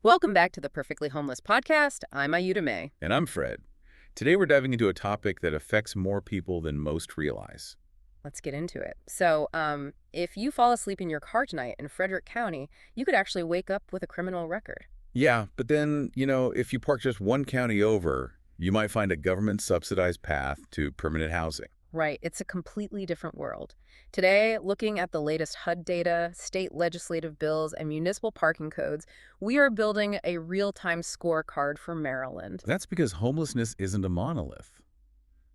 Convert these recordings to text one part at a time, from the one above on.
Welcome back to the Perfectly Homeless podcast. I'm Ayuda May. And I'm Fred. Today we're diving into a topic that affects more people than most realize. Let's get into it. So, if you fall asleep in your car tonight in Frederick County, you could actually wake up with a criminal record. Yeah, but then, if you park just one county over, you might find a government-subsidized path to permanent housing. Right, it's a completely different world. Today, looking at the latest HUD data, state legislative bills, and municipal parking codes, we are building a real-time scorecard for Maryland. That's because homelessness isn't a monolith.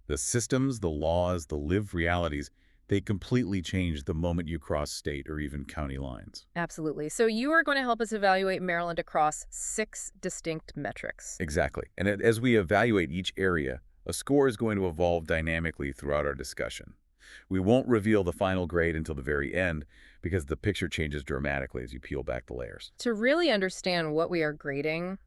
The systems, the laws, the lived realities, they completely change the moment you cross state or even county lines. Absolutely. So you are going to help us evaluate Maryland across 6 distinct metrics. Exactly. And as we evaluate each area, a score is going to evolve dynamically throughout our discussion. We won't reveal the final grade until the very end because the picture changes dramatically as you peel back the layers. To really understand what we are grading,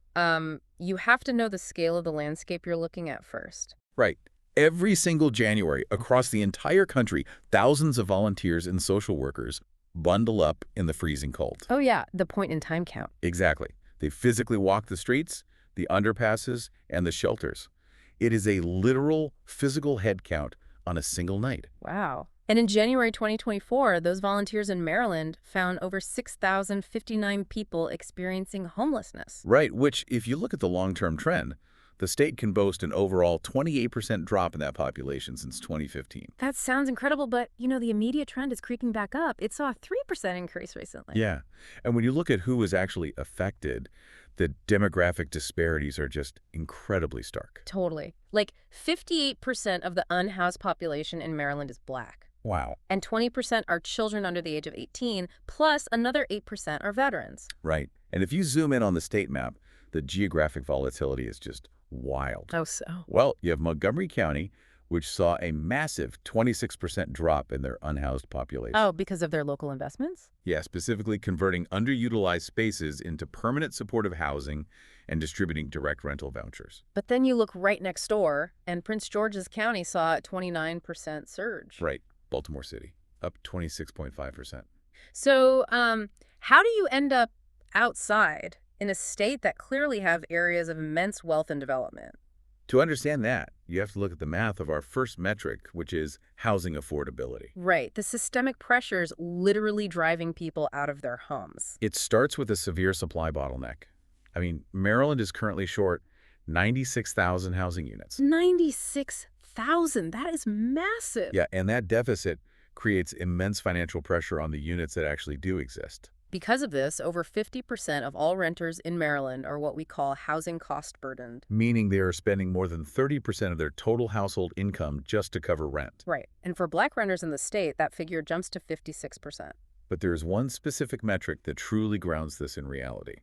you have to know the scale of the landscape you're looking at first. Right. Every single January, across the entire country, thousands of volunteers and social workers bundle up in the freezing cold. Oh yeah, the point-in-time count. Exactly. They physically walk the streets, the underpasses, and the shelters. It is a literal physical head count on a single night. Wow. And in January 2024, those volunteers in Maryland found over 6,059 people experiencing homelessness. Right, which, if you look at the long-term trend, the state can boast an overall 28% drop in that population since 2015. That sounds incredible, but, the immediate trend is creeping back up. It saw a 3% increase recently. Yeah, and when you look at who was actually affected, the demographic disparities are just incredibly stark. Totally. Like 58% of the unhoused population in Maryland is Black. Wow. And 20% are children under the age of 18, plus another 8% are veterans. Right. And if you zoom in on the state map, the geographic volatility is just wild. Oh, so? Well, you have Montgomery County, which saw a massive 26% drop in their unhoused population. Oh, because of their local investments? Yeah, specifically converting underutilized spaces into permanent supportive housing and distributing direct rental vouchers. But then you look right next door, and Prince George's County saw a 29% surge. Right. Baltimore City, up 26.5%. So, how do you end up outside in a state that clearly have areas of immense wealth and development? To understand that, you have to look at the math of our first metric, which is housing affordability. Right. The systemic pressures literally driving people out of their homes. It starts with a severe supply bottleneck. I mean, Maryland is currently short 96,000 housing units. 96,000. That is massive. Yeah, and that deficit creates immense financial pressure on the units that actually do exist. Because of this, over 50% of all renters in Maryland are what we call housing cost burdened. Meaning they are spending more than 30% of their total household income just to cover rent. Right. And for Black renters in the state, that figure jumps to 56%. But there is one specific metric that truly grounds this in reality.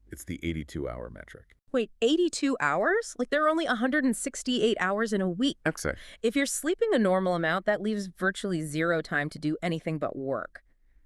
It's the 82-hour metric. Wait, 82 hours? Like there are only 168 hours in a week. Exactly. If you're sleeping a normal amount, that leaves virtually zero time to do anything but work.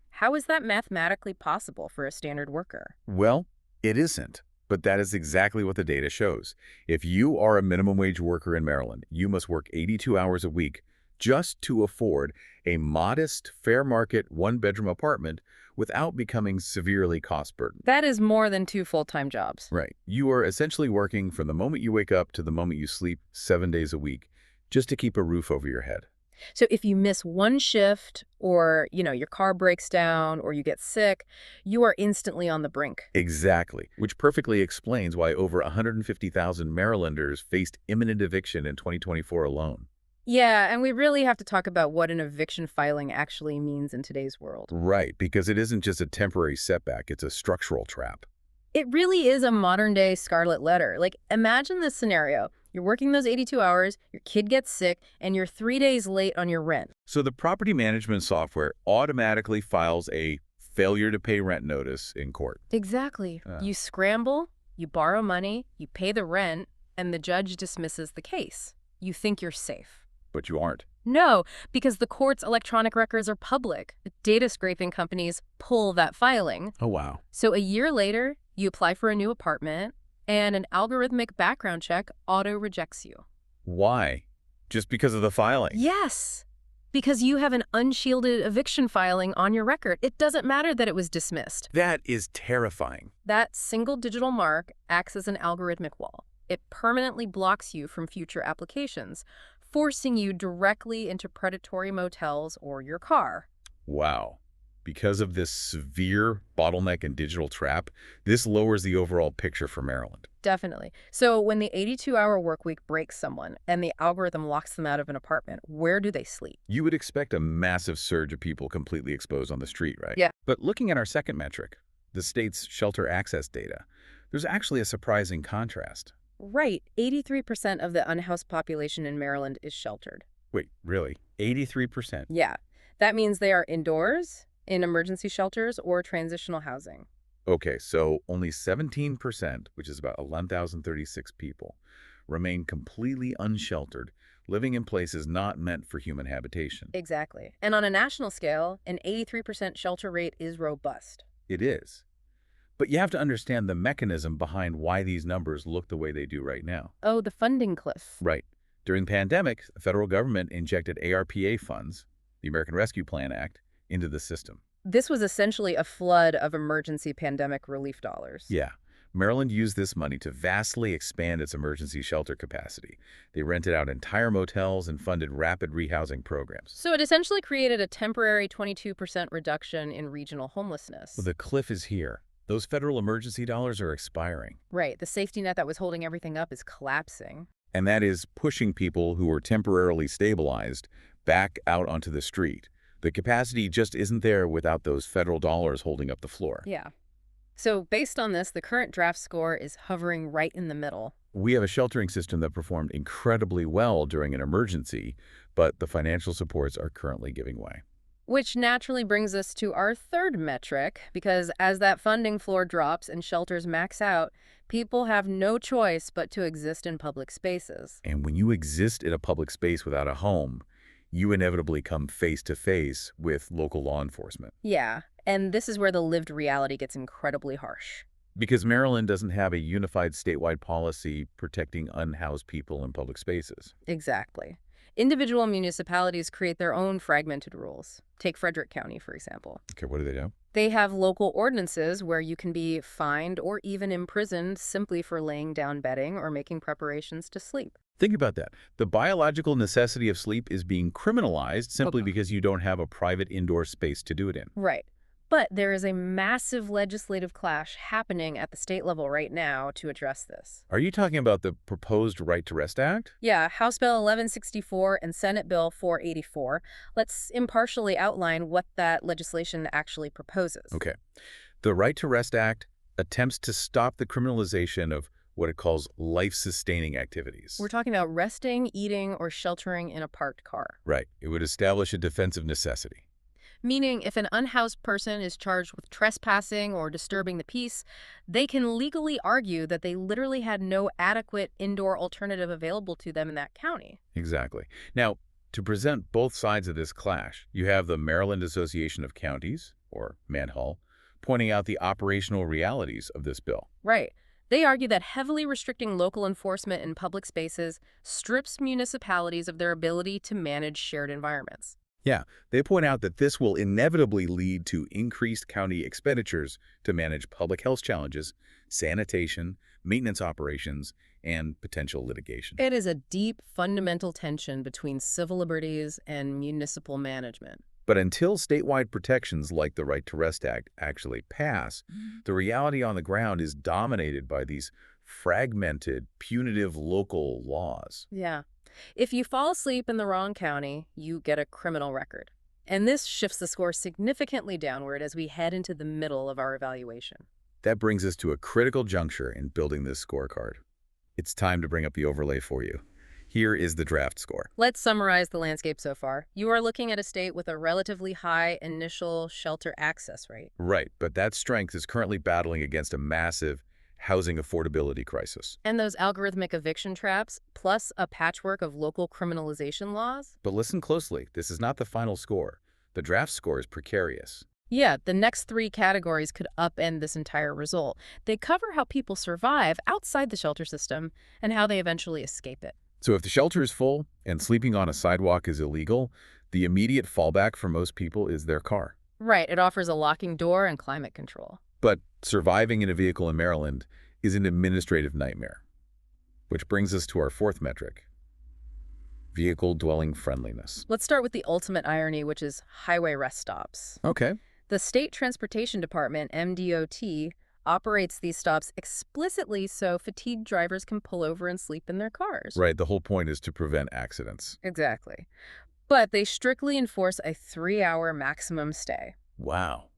How is that mathematically possible for a standard worker? Well, it isn't. But that is exactly what the data shows. If you are a minimum wage worker in Maryland, you must work 82 hours a week just to afford a modest, fair market, one-bedroom apartment without becoming severely cost-burdened. That is more than 2 full-time jobs. Right. You are essentially working from the moment you wake up to the moment you sleep 7 days a week just to keep a roof over your head. So if you miss one shift or, your car breaks down or you get sick, you are instantly on the brink. Exactly, which perfectly explains why over 150,000 Marylanders faced imminent eviction in 2024 alone. Yeah, and we really have to talk about what an eviction filing actually means in today's world. Right, because it isn't just a temporary setback, it's a structural trap. It really is a modern-day scarlet letter. Like, imagine this scenario. You're working those 82 hours, your kid gets sick, and you're 3 days late on your rent. So the property management software automatically files a failure to pay rent notice in court. Exactly. You scramble, you borrow money, you pay the rent, and the judge dismisses the case. You think you're safe. But you aren't. No, because the court's electronic records are public. Data scraping companies pull that filing. Oh, wow. So a year later, you apply for a new apartment, and an algorithmic background check auto-rejects you. Why? Just because of the filing? Yes. Because you have an unshielded eviction filing on your record. It doesn't matter that it was dismissed. That is terrifying. That single digital mark acts as an algorithmic wall. It permanently blocks you from future applications, forcing you directly into predatory motels or your car. Wow. Because of this severe bottleneck and digital trap, this lowers the overall picture for Maryland. Definitely. So when the 82-hour work week breaks someone and the algorithm locks them out of an apartment, where do they sleep? You would expect a massive surge of people completely exposed on the street, right? Yeah. But looking at our second metric, the state's shelter access data, there's actually a surprising contrast. Right. 83% of the unhoused population in Maryland is sheltered. Wait, really? 83%? Yeah. That means they are indoors, in emergency shelters, or transitional housing. Okay, so only 17%, which is about 11,036 people, remain completely unsheltered, living in places not meant for human habitation. Exactly. And on a national scale, an 83% shelter rate is robust. It is. But you have to understand the mechanism behind why these numbers look the way they do right now. Oh, the funding cliff. Right. During the pandemic, the federal government injected ARPA funds, the American Rescue Plan Act, into the system. This was essentially a flood of emergency pandemic relief dollars. Yeah. Maryland used this money to vastly expand its emergency shelter capacity. They rented out entire motels and funded rapid rehousing programs. So it essentially created a temporary 22% reduction in regional homelessness. Well, the cliff is here. Those federal emergency dollars are expiring. Right. The safety net that was holding everything up is collapsing. And that is pushing people who were temporarily stabilized back out onto the street. The capacity just isn't there without those federal dollars holding up the floor. Yeah. So based on this, the current draft score is hovering right in the middle. We have a sheltering system that performed incredibly well during an emergency, but the financial supports are currently giving way. Which naturally brings us to our third metric, because as that funding floor drops and shelters max out, people have no choice but to exist in public spaces. And when you exist in a public space without a home, you inevitably come face to face with local law enforcement. Yeah, and this is where the lived reality gets incredibly harsh. Because Maryland doesn't have a unified statewide policy protecting unhoused people in public spaces. Exactly. Individual municipalities create their own fragmented rules. Take Frederick County, for example. Okay, what do? They have local ordinances where you can be fined or even imprisoned simply for laying down bedding or making preparations to sleep. Think about that. The biological necessity of sleep is being criminalized simply because you don't have a private indoor space to do it in. Right. But there is a massive legislative clash happening at the state level right now to address this. Are you talking about the proposed Right to Rest Act? Yeah, House Bill 1164 and Senate Bill 484. Let's impartially outline what that legislation actually proposes. Okay. The Right to Rest Act attempts to stop the criminalization of what it calls life-sustaining activities. We're talking about resting, eating, or sheltering in a parked car. Right. It would establish a defense of necessity. Meaning if an unhoused person is charged with trespassing or disturbing the peace, they can legally argue that they literally had no adequate indoor alternative available to them in that county. Exactly. Now, to present both sides of this clash, you have the Maryland Association of Counties, or MANHUL, pointing out the operational realities of this bill. Right. They argue that heavily restricting local enforcement in public spaces strips municipalities of their ability to manage shared environments. Yeah, they point out that this will inevitably lead to increased county expenditures to manage public health challenges, sanitation, maintenance operations, and potential litigation. It is a deep, fundamental tension between civil liberties and municipal management. But until statewide protections like the Right to Rest Act actually pass, the reality on the ground is dominated by these fragmented, punitive local laws. Yeah. If you fall asleep in the wrong county, you get a criminal record. And this shifts the score significantly downward as we head into the middle of our evaluation. That brings us to a critical juncture in building this scorecard. It's time to bring up the overlay for you. Here is the draft score. Let's summarize the landscape so far. You are looking at a state with a relatively high initial shelter access rate. Right, but that strength is currently battling against a massive housing affordability crisis. And those algorithmic eviction traps, plus a patchwork of local criminalization laws? But listen closely, this is not the final score. The draft score is precarious. Yeah, the next three categories could upend this entire result. They cover how people survive outside the shelter system and how they eventually escape it. So if the shelter is full and sleeping on a sidewalk is illegal, The immediate fallback for most people is their car. Right, it offers a locking door and climate control. But surviving in a vehicle in Maryland is an administrative nightmare. Which brings us to our fourth metric, vehicle dwelling friendliness. Let's start with the ultimate irony, which is highway rest stops. Okay. The State Transportation Department, MDOT, operates these stops explicitly so fatigued drivers can pull over and sleep in their cars. Right, the whole point is to prevent accidents. Exactly. But they strictly enforce a 3-hour maximum stay. Wow.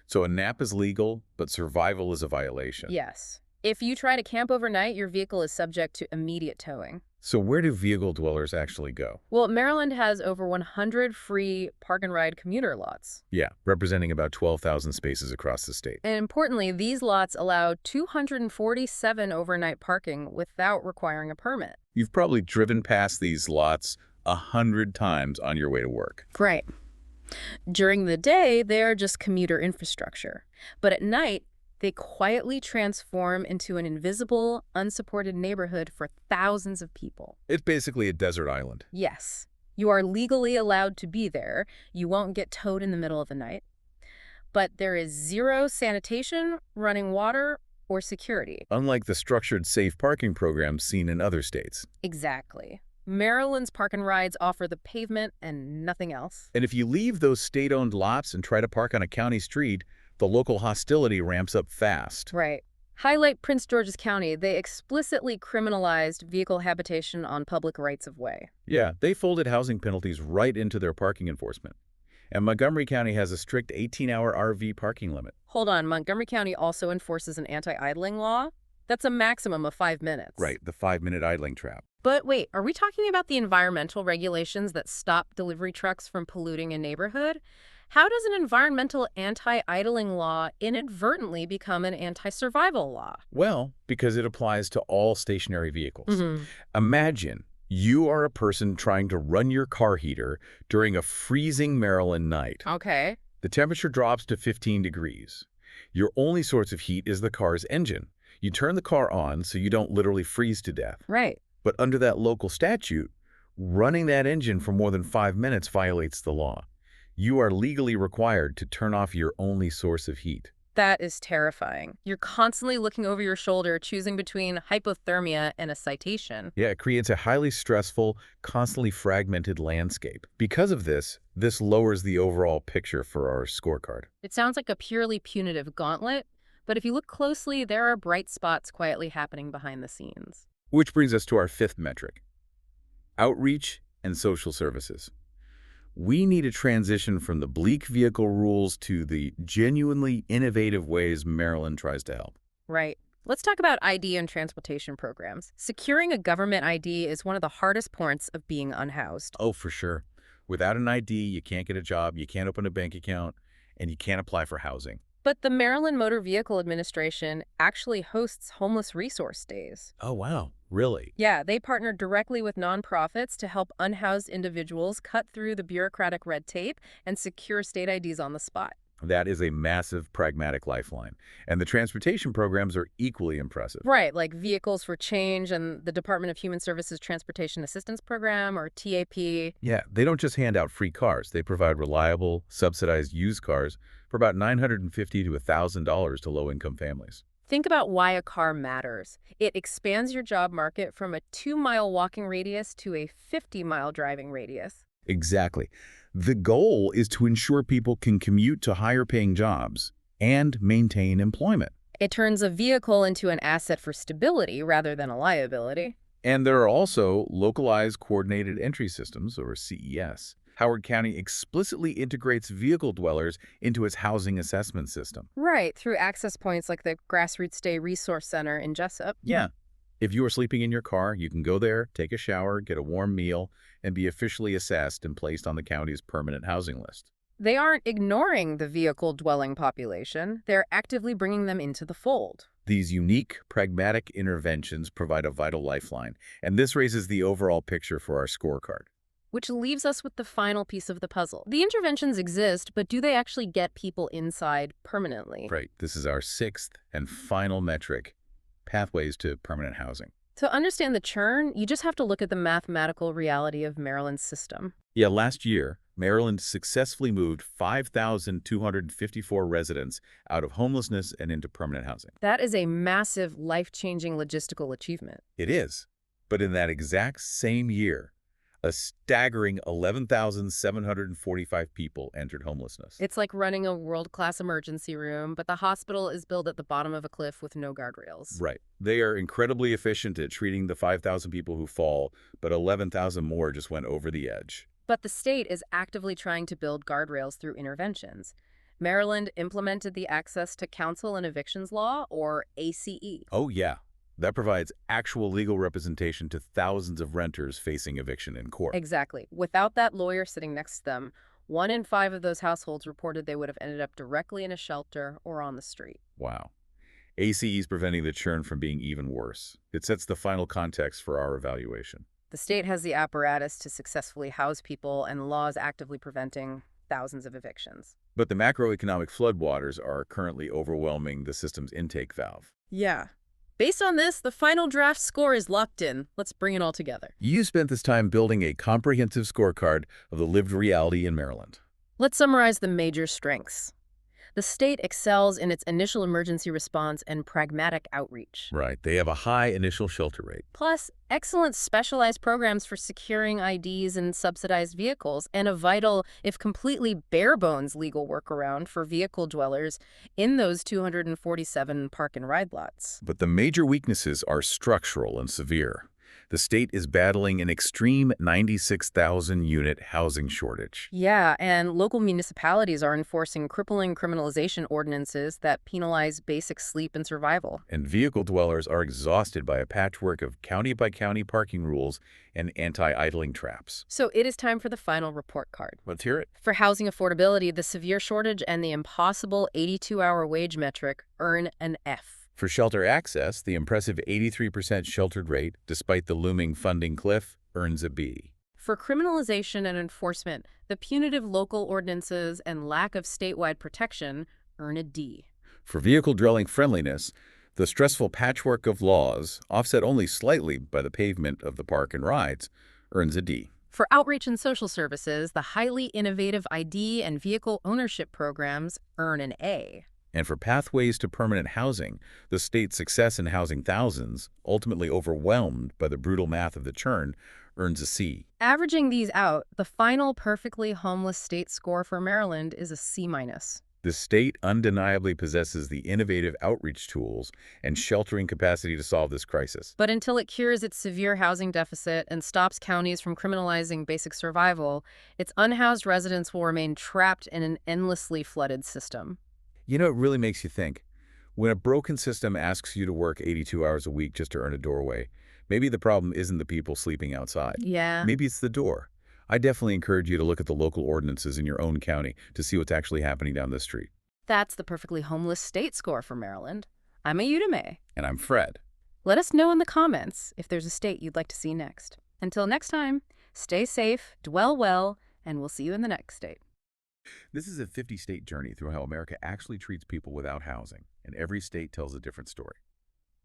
So a nap is legal, but survival is a violation. Yes. If you try to camp overnight, your vehicle is subject to immediate towing. So where do vehicle dwellers actually go? Well, Maryland has over 100 free park-and-ride commuter lots. Yeah, representing about 12,000 spaces across the state. And importantly, these lots allow 247 overnight parking without requiring a permit. You've probably driven past these lots 100 times on your way to work. Right. During the day, they are just commuter infrastructure. But at night, they quietly transform into an invisible, unsupported neighborhood for thousands of people. It's basically a desert island. Yes, you are legally allowed to be there. You won't get towed in the middle of the night. But there is zero sanitation, running water, or security. Unlike the structured safe parking programs seen in other states. Exactly. Maryland's park and rides offer the pavement and nothing else. And if you leave those state-owned lots and try to park on a county street, the local hostility ramps up fast. Right. Highlight Prince George's County. They explicitly criminalized vehicle habitation on public rights-of-way. Yeah, they folded housing penalties right into their parking enforcement. And Montgomery County has a strict 18-hour RV parking limit. Hold on, Montgomery County also enforces an anti-idling law? That's a maximum of 5 minutes. Right, the 5-minute idling trap. But wait, are we talking about the environmental regulations that stop delivery trucks from polluting a neighborhood? How does an environmental anti-idling law inadvertently become an anti-survival law? Well, because it applies to all stationary vehicles. Mm-hmm. Imagine you are a person trying to run your car heater during a freezing Maryland night. Okay. The temperature drops to 15 degrees. Your only source of heat is the car's engine. You turn the car on so you don't literally freeze to death. Right. But under that local statute, running that engine for more than 5 minutes violates the law. You are legally required to turn off your only source of heat. That is terrifying. You're constantly looking over your shoulder, choosing between hypothermia and a citation. Yeah, it creates a highly stressful, constantly fragmented landscape. Because of this lowers the overall picture for our scorecard. It sounds like a purely punitive gauntlet, but if you look closely, there are bright spots quietly happening behind the scenes. Which brings us to our fifth metric, outreach and social services. We need a transition from the bleak vehicle rules to the genuinely innovative ways Maryland tries to help. Right. Let's talk about ID and transportation programs. Securing a government ID is one of the hardest points of being unhoused. Oh, for sure. Without an ID, you can't get a job, you can't open a bank account, and you can't apply for housing. But the Maryland Motor Vehicle Administration actually hosts homeless resource days. Oh, wow. Really? Yeah, they partner directly with nonprofits to help unhoused individuals cut through the bureaucratic red tape and secure state IDs on the spot. That is a massive pragmatic lifeline. And the transportation programs are equally impressive. Right, like Vehicles for Change and the Department of Human Services Transportation Assistance Program, or TAP. Yeah, they don't just hand out free cars. They provide reliable, subsidized used cars for about $950 to $1,000 to low-income families. Think about why a car matters. It expands your job market from a 2-mile walking radius to a 50-mile driving radius. Exactly. The goal is to ensure people can commute to higher-paying jobs and maintain employment. It turns a vehicle into an asset for stability rather than a liability. And there are also localized coordinated entry systems, or CES. Howard County explicitly integrates vehicle dwellers into its housing assessment system. Right, through access points like the Grassroots Day Resource Center in Jessup. Yeah. If you are sleeping in your car, you can go there, take a shower, get a warm meal, and be officially assessed and placed on the county's permanent housing list. They aren't ignoring the vehicle-dwelling population. They're actively bringing them into the fold. These unique, pragmatic interventions provide a vital lifeline, and this raises the overall picture for our scorecard. Which leaves us with the final piece of the puzzle. The interventions exist, but do they actually get people inside permanently? Right. This is our sixth and final metric, pathways to permanent housing. To understand the churn, you just have to look at the mathematical reality of Maryland's system. Yeah, last year, Maryland successfully moved 5,254 residents out of homelessness and into permanent housing. That is a massive, life-changing logistical achievement. It is. But in that exact same year, a staggering 11,745 people entered homelessness. It's like running a world-class emergency room, but the hospital is built at the bottom of a cliff with no guardrails. Right. They are incredibly efficient at treating the 5,000 people who fall, but 11,000 more just went over the edge. But the state is actively trying to build guardrails through interventions. Maryland implemented the Access to Counsel and Evictions Law, or ACE. Oh, yeah. That provides actual legal representation to thousands of renters facing eviction in court. Exactly. Without that lawyer sitting next to them, 1 in 5 of those households reported they would have ended up directly in a shelter or on the street. Wow. ACE is preventing the churn from being even worse. It sets the final context for our evaluation. The state has the apparatus to successfully house people, and laws actively preventing thousands of evictions. But the macroeconomic floodwaters are currently overwhelming the system's intake valve. Yeah. Based on this, the final draft score is locked in. Let's bring it all together. You spent this time building a comprehensive scorecard of the lived reality in Maryland. Let's summarize the major strengths. The state excels in its initial emergency response and pragmatic outreach. Right. They have a high initial shelter rate. Plus, excellent specialized programs for securing IDs and subsidized vehicles, and a vital, if completely bare-bones legal workaround for vehicle dwellers in those 247 park-and-ride lots. But the major weaknesses are structural and severe. The state is battling an extreme 96,000-unit housing shortage. Yeah, and local municipalities are enforcing crippling criminalization ordinances that penalize basic sleep and survival. And vehicle dwellers are exhausted by a patchwork of county-by-county parking rules and anti-idling traps. So it is time for the final report card. Let's hear it. For housing affordability, the severe shortage and the impossible 82-hour wage metric earn an F. For shelter access, the impressive 83% sheltered rate, despite the looming funding cliff, earns a B. For criminalization and enforcement, the punitive local ordinances and lack of statewide protection earn a D. For vehicle dwelling friendliness, the stressful patchwork of laws, offset only slightly by the pavement of the park and rides, earns a D. For outreach and social services, the highly innovative ID and vehicle ownership programs earn an A. And for pathways to permanent housing, the state's success in housing thousands, ultimately overwhelmed by the brutal math of the churn, earns a C. Averaging these out, the final perfectly homeless state score for Maryland is a C-. The state undeniably possesses the innovative outreach tools and sheltering capacity to solve this crisis. But until it cures its severe housing deficit and stops counties from criminalizing basic survival, its unhoused residents will remain trapped in an endlessly flooded system. You know, it really makes you think. When a broken system asks you to work 82 hours a week just to earn a doorway, maybe the problem isn't the people sleeping outside. Yeah. Maybe it's the door. I definitely encourage you to look at the local ordinances in your own county to see what's actually happening down the street. That's the perfectly homeless state score for Maryland. I'm Ayuda. And I'm Fred. Let us know in the comments if there's a state you'd like to see next. Until next time, stay safe, dwell well, and we'll see you in the next state. This is a 50-state journey through how America actually treats people without housing, and every state tells a different story.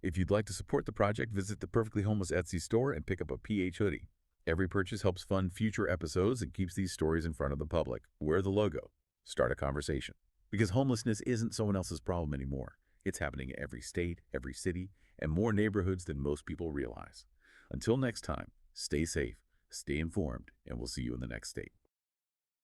If you'd like to support the project, visit the Perfectly Homeless Etsy store and pick up a PH hoodie. Every purchase helps fund future episodes and keeps these stories in front of the public. Wear the logo. Start a conversation. Because homelessness isn't someone else's problem anymore. It's happening in every state, every city, and more neighborhoods than most people realize. Until next time, stay safe, stay informed, and we'll see you in the next state.